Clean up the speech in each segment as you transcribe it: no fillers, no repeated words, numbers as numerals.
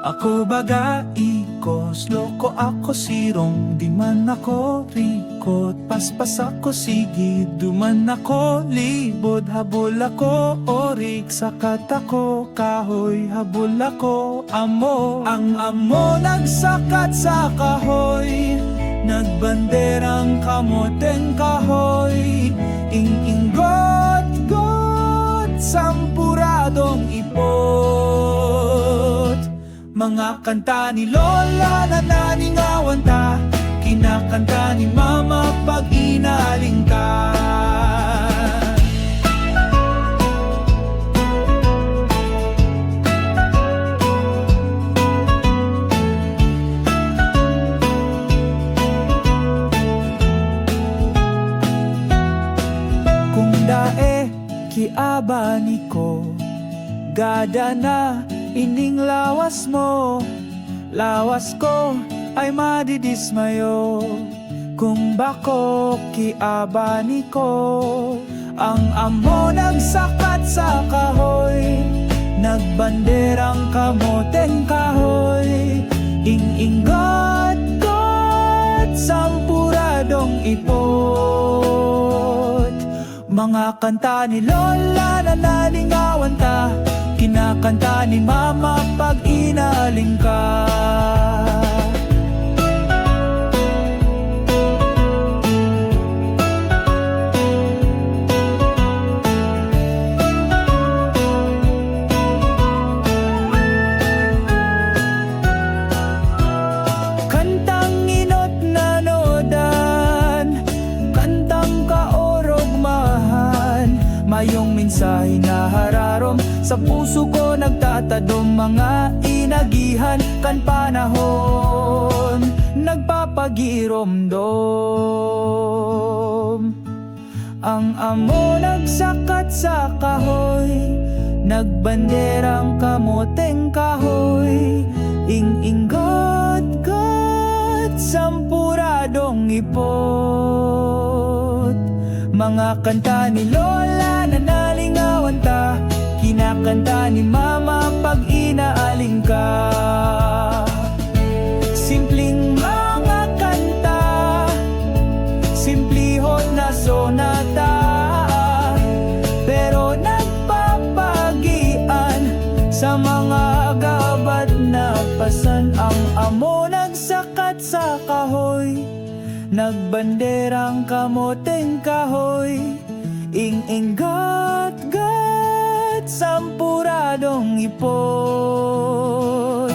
Ako baga ikos, loko ako sirong, di man ako rikot, paspas ako sigid, duman ako libod, habol ako orik, sakat ako kahoy, habol ako amo. Ang amo nagsakat sa kahoy, nagbanderang kamoteng kahoy, ing-inggot-got, sampuradong ipot. Mga kanta ni Lola na naningawan ta, kinakanta ni Mama pag inaling ka. Kung dae kiabani ko, gada na ining lawas mo, lawas ko ay madidismayo. Kung bako kiabani ko, ang amo nagsakat sa kahoy, nagbanderang kamoteng kahoy, ing-inggot-got, sampuradong ipot. Mga kanta ni Lola na nalingawan ta, kinakanta ni Mama pag inaaling ka. Kantang inot na nodan, kantang kaorogmahan, mayong mensahe na hararom, sa puso ko nagtatadom, mga inagihan kan panahon, nagpapagiromdom. Ang amo nagsakat sa kahoy, nagbanderang kamoteng kahoy, ing-inggot-got, sampuradong ipot. Mga kanta ni Lola na nalingawan ta, kinakanta ni Mama pag inaaling ka. Simpleng mga kanta, simplihon na sonata, pero nagpapagian sa mga gabat na pasan. Ang amo nagsakat sa kahoy, nagbanderang kamoteng kahoy, ing-inggot-got, sampuradong ipot.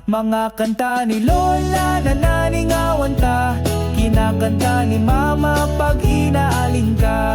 Mga kanta ni Lola na naningawan ta, kinakanta ni Mama pag inaaling ka.